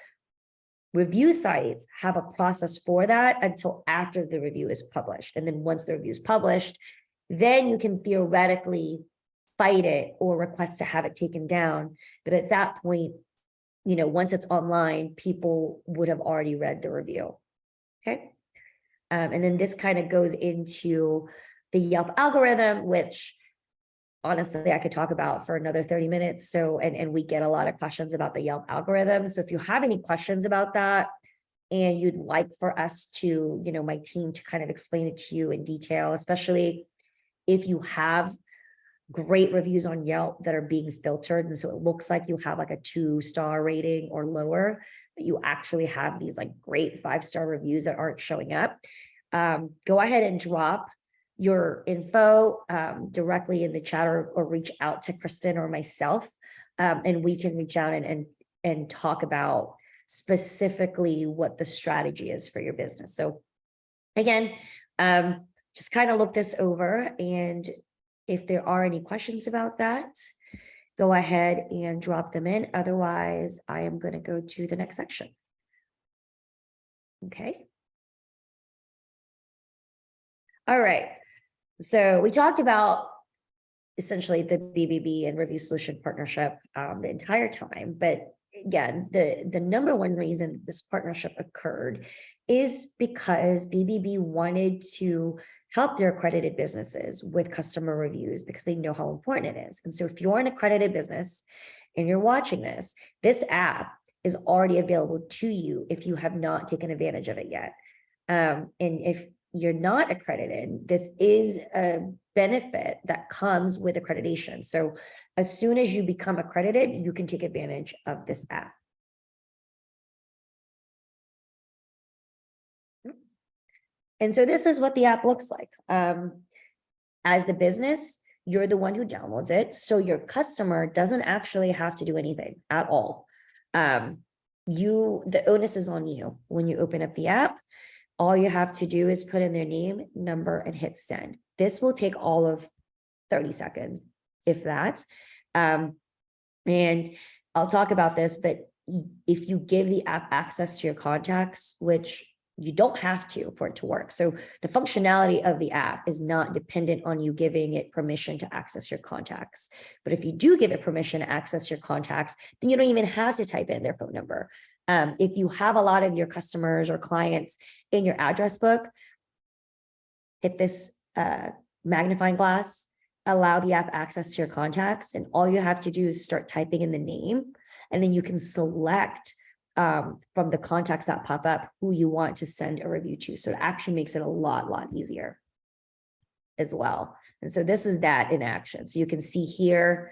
review sites have a process for that until after the review is published. And then once the review is published, then you can theoretically fight it or request to have it taken down. But at that point, you know, once it's online, people would have already read the review. Okay. And then this kind of goes into the Yelp algorithm, which honestly, I could talk about for another 30 minutes. So, and we get a lot of questions about the Yelp algorithm. So if you have any questions about that, and you'd like for us to, you know, my team to kind of explain it to you in detail, especially if you have great reviews on Yelp that are being filtered. And so it looks like you have like a 2-star rating or lower, but you actually have these like great 5-star reviews that aren't showing up. Go ahead and drop your info directly in the chat, or reach out to Kristen or myself, and we can reach out and talk about specifically what the strategy is for your business. So again, just kind of look this over, and if there are any questions about that, go ahead and drop them in. Otherwise, I am going to go to the next section. Okay. All right. So we talked about essentially the BBB and Review Solution partnership the entire time. But again, the number one reason this partnership occurred is because BBB wanted to help their accredited businesses with customer reviews, because they know how important it is. And so if you're an accredited business and you're watching this, this app is already available to you if you have not taken advantage of it yet. And if you're not accredited, this is a benefit that comes with accreditation. So as soon as you become accredited, you can take advantage of this app. And so this is what the app looks like. As the business, you're the one who downloads it. So your customer doesn't actually have to do anything at all. The onus is on you. When you open up the app, all you have to do is put in their name, number, and hit send. This will take all of 30 seconds, if that. And I'll talk about this, but if you give the app access to your contacts, which you don't have to for it to work. So the functionality of the app is not dependent on you giving it permission to access your contacts. But if you do give it permission to access your contacts, then you don't even have to type in their phone number. If you have a lot of your customers or clients in your address book, hit this magnifying glass, allow the app access to your contacts, and all you have to do is start typing in the name, and then you can select from the contacts that pop up who you want to send a review to. So it actually makes it a lot easier as well. And so this is that in action. So you can see here,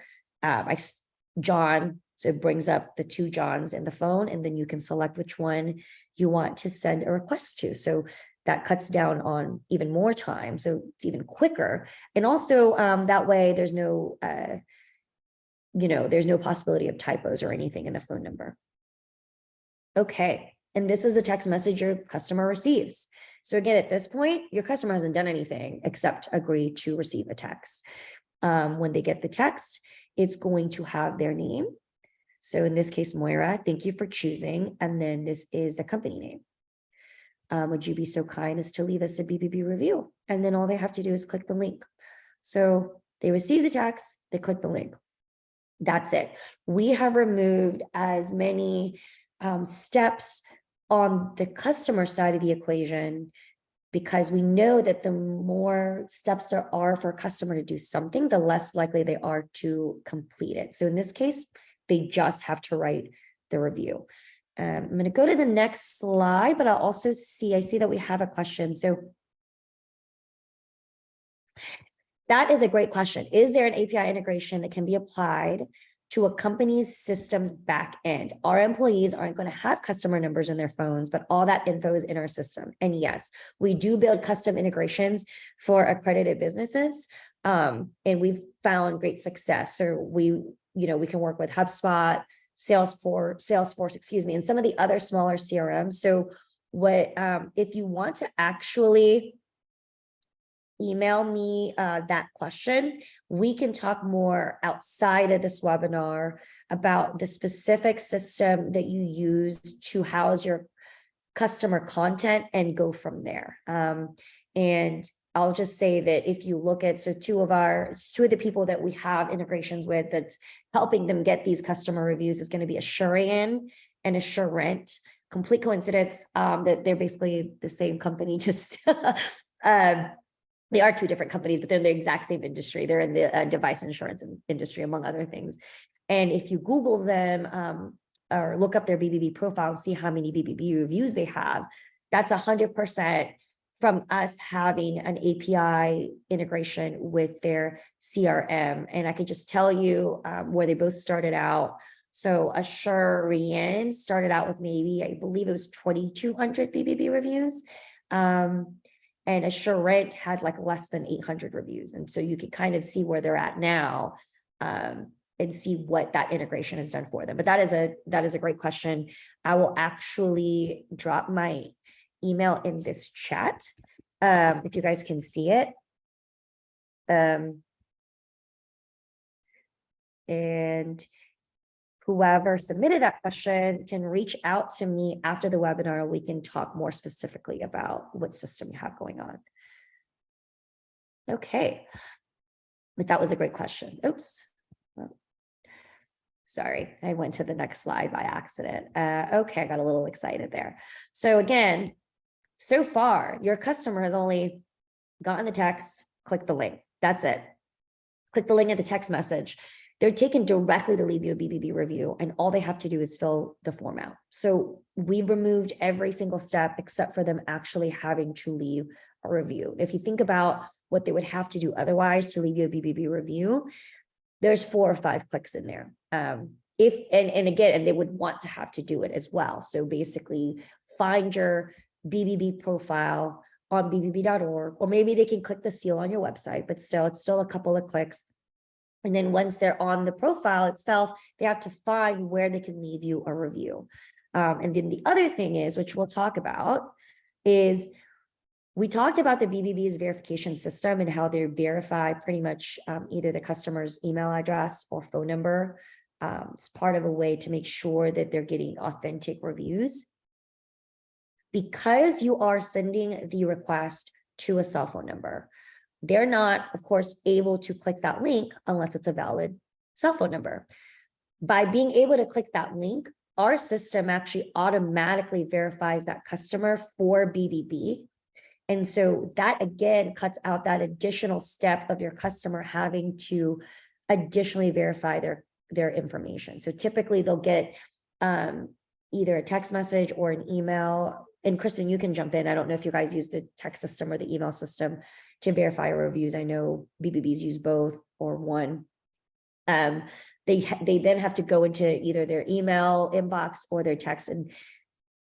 John, so it brings up the 2 Johns in the phone, and then you can select which one you want to send a request to. So that cuts down on even more time. So it's even quicker. And also that way there's no, there's no possibility of typos or anything in the phone number. Okay, and this is the text message your customer receives. So again, at this point, your customer hasn't done anything except agree to receive a text. When they get the text, it's going to have their name. So in this case, Moira, thank you for choosing. And then this is the company name. Would you be so kind as to leave us a BBB review? And then all they have to do is click the link. So they receive the text, they click the link. That's it. We have removed as many steps on the customer side of the equation, because we know that the more steps there are for a customer to do something, the less likely they are to complete it. So in this case, they just have to write the review. I'm going to go to the next slide, but I'll also I see that we have a question. So that is a great question. Is there an API integration that can be applied to a company's systems back end? Our employees aren't going to have customer numbers in their phones, but all that info is in our system. And yes, we do build custom integrations for accredited businesses. And we've found great success. So we can work with HubSpot, Salesforce, and some of the other smaller CRMs. So if you want to actually email me that question, we can talk more outside of this webinar about the specific system that you use to house your customer content and go from there. And I'll just say that if you look at, so two of the people that we have integrations with that's helping them get these customer reviews is going to be Assurian and Assurant. Complete coincidence that they're basically the same company, just they are 2 different companies, but they're in the exact same industry. They're in the device insurance industry, among other things. And if you Google them or look up their BBB profile and see how many BBB reviews they have, that's 100% from us having an API integration with their CRM. And I could just tell you where they both started out. So Assurian started out with maybe, I believe it was 2,200 BBB reviews. And Assurant had like less than 800 reviews. And so you can kind of see where they're at now and see what that integration has done for them. But that is a great question. I will actually drop my email in this chat if you guys can see it. And whoever submitted that question can reach out to me after the webinar. We can talk more specifically about what system you have going on. Okay, but that was a great question. Oops. Sorry, I went to the next slide by accident. Okay, I got a little excited there. So again, so far, your customer has only gotten the text, click the link. That's it. Click the link in the text message. They're taken directly to leave you a BBB review, and all they have to do is fill the form out. So we've removed every single step except for them actually having to leave a review. If you think about what they would have to do otherwise to leave you a BBB review, there's 4 or 5 clicks in there. And they would want to have to do it as well. So basically find your BBB profile on bbb.org, or maybe they can click the seal on your website, but still, it's still a couple of clicks. And then once they're on the profile itself, they have to find where they can leave you a review. And then the other thing is, which we'll talk about, is we talked about the BBB's verification system and how they verify pretty much either the customer's email address or phone number. It's part of a way to make sure that they're getting authentic reviews. because you are sending the request to a cell phone number, they're not, of course, able to click that link unless it's a valid cell phone number. By being able to click that link, our system actually automatically verifies that customer for BBB. And so that again cuts out that additional step of your customer having to additionally verify their information. So typically they'll get either a text message or an email. And Kristen, you can jump in. I don't know if you guys use the text system or the email system to verify reviews. I know BBBs use both or one. They then have to go into either their email inbox or their text and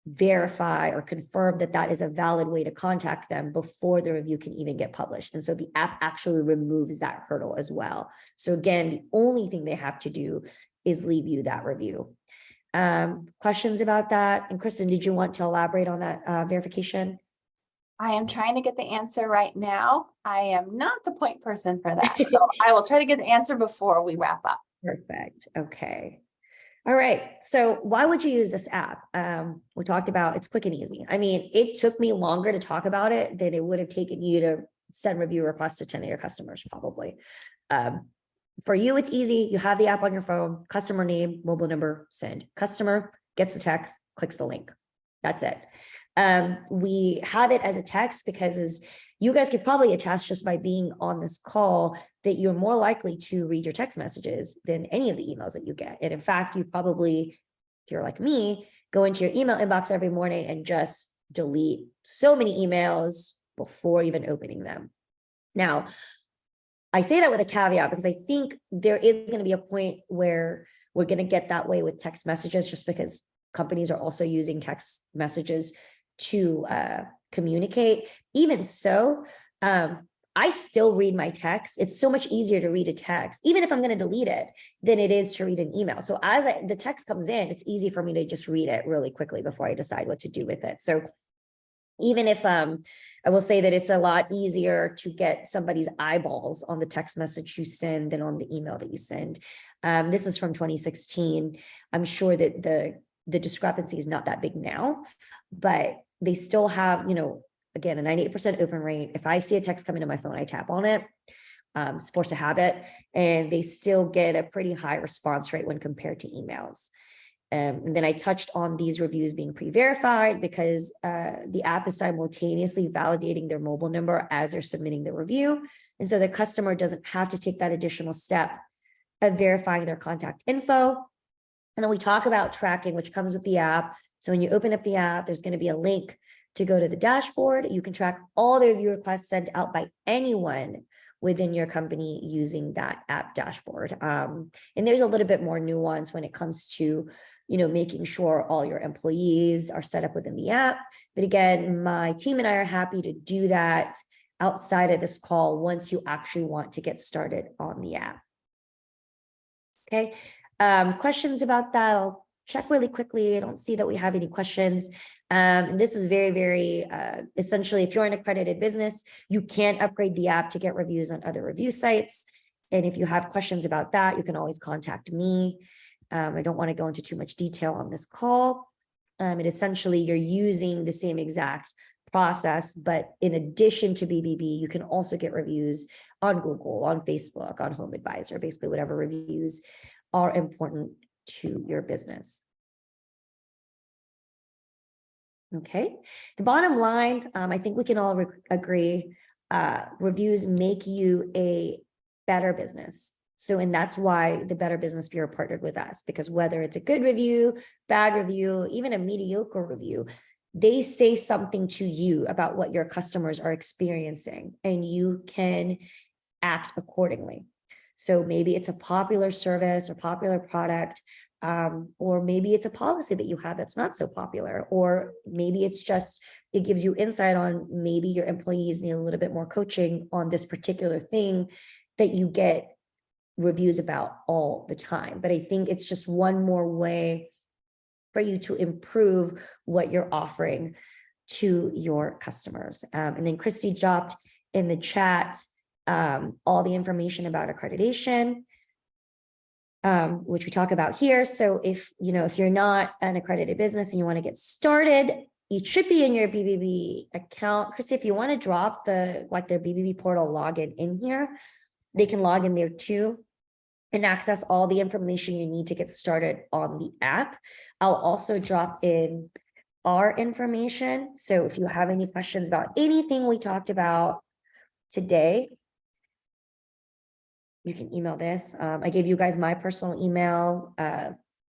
verify or confirm that that is a valid way to contact them before the review can even get published. And so the app actually removes that hurdle as well. So again, the only thing they have to do is leave you that review. Questions about that? And Kristen, did you want to elaborate on that verification? I am trying to get the answer right now. I am not the point person for that. So I will try to get the answer before we wrap up. Perfect. Okay. All right. So why would you use this app? We talked about it's quick and easy. I mean, it took me longer to talk about it than it would have taken you to send review requests to 10 of your customers, probably. For you, it's easy. You have the app on your phone, customer name, mobile number, send. Customer gets the text, clicks the link. That's it. We have it as a text because as you guys could probably attest just by being on this call that you're more likely to read your text messages than any of the emails that you get. And in fact, you probably, if you're like me, go into your email inbox every morning and just delete so many emails before even opening them. Now, I say that with a caveat because I think there is going to be a point where we're going to get that way with text messages just because companies are also using text messages to communicate. Even so, I still read my text. It's so much easier to read a text, even if I'm going to delete it, than it is to read an email. So as the text comes in, it's easy for me to just read it really quickly before I decide what to do with it. So even if I will say that it's a lot easier to get somebody's eyeballs on the text message you send than on the email that you send. This is from 2016. I'm sure that the discrepancy is not that big now, but they still have, again, a 98% open rate. If I see a text come into my phone, I tap on it. It's force of habit, and they still get a pretty high response rate when compared to emails. And then I touched on these reviews being pre-verified because the app is simultaneously validating their mobile number as they're submitting the review. And so the customer doesn't have to take that additional step of verifying their contact info. And then we talk about tracking, which comes with the app. So when you open up the app, there's going to be a link to go to the dashboard. You can track all the review requests sent out by anyone within your company using that app dashboard. And there's a little bit more nuance when it comes to, making sure all your employees are set up within the app. But again, my team and I are happy to do that outside of this call once you actually want to get started on the app. Okay. Questions about that? I'll check really quickly. I don't see that we have any questions. And this is very, very essentially, if you're an accredited business, you can upgrade the app to get reviews on other review sites. And if you have questions about that, you can always contact me. I don't want to go into too much detail on this call. And essentially, you're using the same exact process, but in addition to BBB, you can also get reviews on Google, on Facebook, on Home Advisor, basically whatever reviews are important to your business. Okay, the bottom line, I think we can all agree, reviews make you a better business. So, and that's why the Better Business Bureau partnered with us, because whether it's a good review, bad review, even a mediocre review, they say something to you about what your customers are experiencing, and you can act accordingly. So maybe it's a popular service or popular product, or maybe it's a policy that you have that's not so popular, or maybe it's just, it gives you insight on maybe your employees need a little bit more coaching on this particular thing that you get reviews about all the time. But I think it's just one more way for you to improve what you're offering to your customers. And then Christy dropped in the chat all the information about accreditation, which we talk about here. So if you're not an accredited business and you want to get started, it should be in your BBB account. Christy, if you want to drop their BBB portal login in here, they can log in there too and access all the information you need to get started on the app. I'll also drop in our information. So if you have any questions about anything we talked about today, you can email this. I gave you guys my personal email.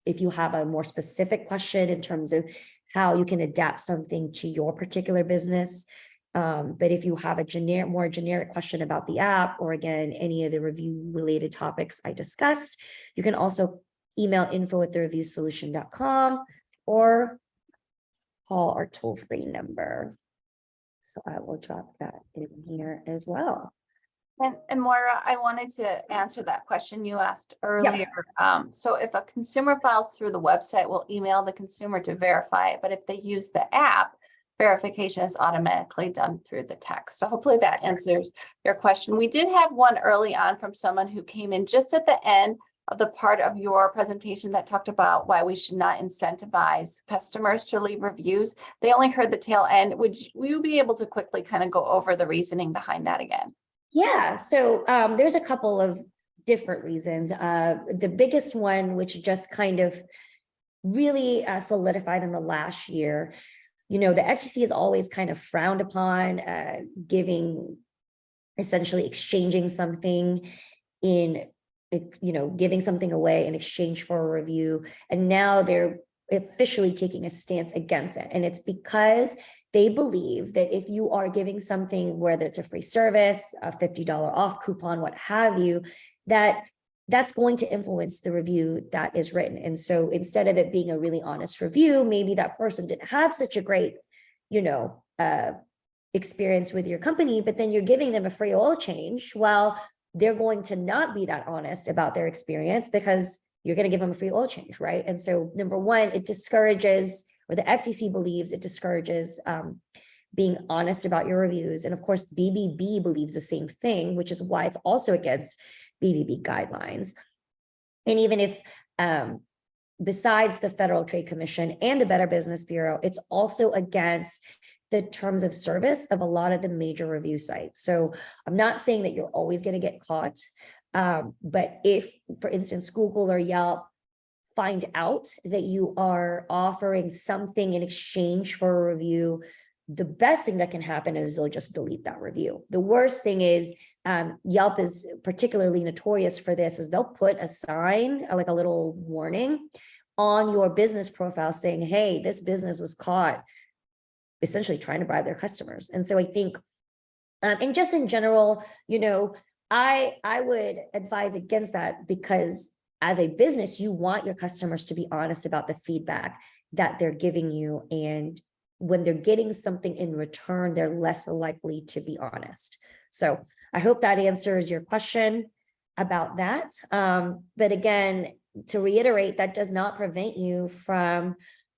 If you have a more specific question in terms of how you can adapt something to your particular business. But if you have a more generic question about the app, or again, any of the review related topics I discussed, you can also email info@thereviewsolution.com or call our toll-free number. So I will drop that in here as well. And Moira, I wanted to answer that question you asked earlier. So if a consumer files through the website, we'll email the consumer to verify it. But if they use the app, verification is automatically done through the text. So hopefully that answers your question. We did have one early on from someone who came in just at the end of the part of your presentation that talked about why we should not incentivize customers to leave reviews. They only heard the tail end. Will you be able to quickly kind of go over the reasoning behind that again? Yeah, so there's a couple of different reasons. The biggest one, which just kind of really solidified in the last year, the FTC is always kind of frowned upon essentially exchanging something giving something away in exchange for a review. And now they're officially taking a stance against it. And it's because they believe that if you are giving something, whether it's a free service, a $50 off coupon, what have you, that's going to influence the review that is written. And so instead of it being a really honest review, maybe that person didn't have such a great, experience with your company, but then you're giving them a free oil change. Well, they're going to not be that honest about their experience because you're going to give them a free oil change, right? And so number one, it discourages, or the FTC believes it discourages being honest about your reviews. And of course, BBB believes the same thing, which is why it's also against BBB guidelines. And even if besides the Federal Trade Commission and the Better Business Bureau, it's also against the terms of service of a lot of the major review sites. So I'm not saying that you're always going to get caught, but if, for instance, Google or Yelp find out that you are offering something in exchange for a review, the best thing that can happen is they'll just delete that review. The worst thing is Yelp is particularly notorious for this, is they'll put a sign, like a little warning on your business profile saying, hey, this business was caught essentially trying to bribe their customers. And so I think, and just in general, I would advise against that, because as a business, you want your customers to be honest about the feedback that they're giving you. And when they're getting something in return, they're less likely to be honest. So I hope that answers your question about that. But again, to reiterate, that does not prevent you from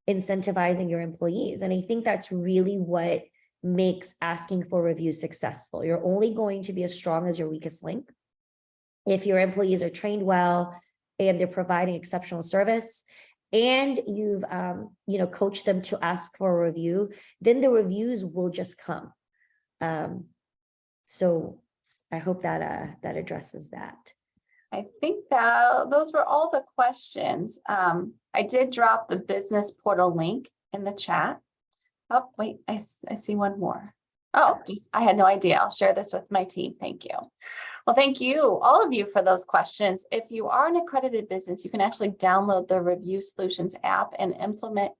incentivizing your employees. And I think that's really what makes asking for reviews successful. You're only going to be as strong as your weakest link. If your employees are trained well and they're providing exceptional service, and you've coached them to ask for a review, then the reviews will just come. So I hope that that addresses that. I think that those were all the questions. I did drop the business portal link in the chat. Oh, wait, I see one more. Oh, I had no idea. I'll share this with my team. Thank you. Well, thank you, all of you, for those questions. If you are an accredited business, you can actually download the Review Solutions app and implement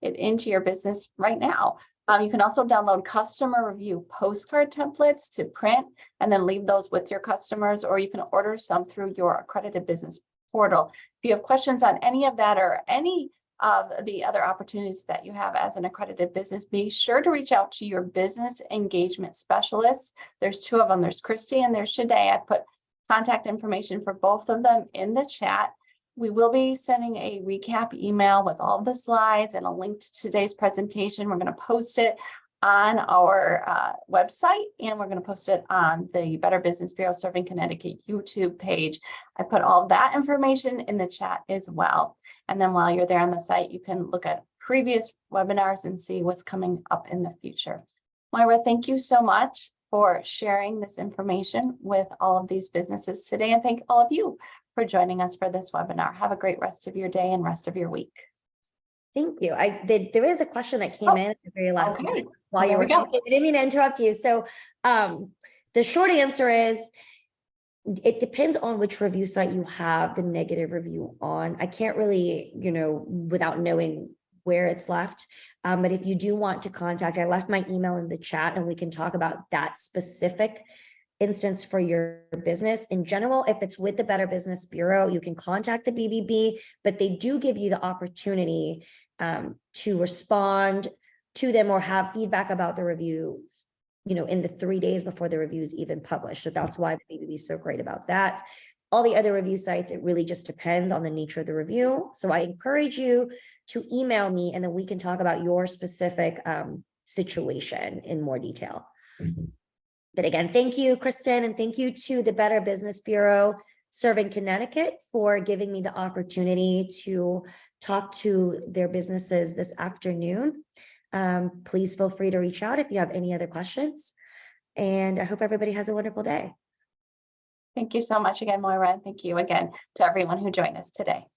it into your business right now. You can also download customer review postcard templates to print and then leave those with your customers, or you can order some through your accredited business portal. If you have questions on any of that or any of the other opportunities that you have as an accredited business, be sure to reach out to your business engagement specialist. There's two of them. There's Christy and there's Shade. I put contact information for both of them in the chat. We will be sending a recap email with all the slides and a link to today's presentation. We're going to post it on our website, and we're going to post it on the Better Business Bureau Serving Connecticut YouTube page. I put all that information in the chat as well. And then while you're there on the site, you can look at previous webinars and see what's coming up in the future. Moira, thank you so much for sharing this information with all of these businesses today. And thank all of you for joining us for this webinar. Have a great rest of your day and rest of your week. Thank you. There is a question that came in at the very last minute while you were talking. I didn't mean to interrupt you. So the short answer is, it depends on which review site you have the negative review on. I can't really, without knowing where it's left. But if you do want to contact, I left my email in the chat and we can talk about that specific instance for your business. In general, if it's with the Better Business Bureau, you can contact the BBB, but they do give you the opportunity to respond to them or have feedback about the reviews, in the 3 days before the review is even published. So that's why the BBB is so great about that. All the other review sites, it really just depends on the nature of the review. So I encourage you to email me and then we can talk about your specific situation in more detail. But again, thank you, Kristen, and thank you to the Better Business Bureau Serving Connecticut for giving me the opportunity to talk to their businesses this afternoon. Please feel free to reach out if you have any other questions. And I hope everybody has a wonderful day. Thank you so much again, Moira. And thank you again to everyone who joined us today.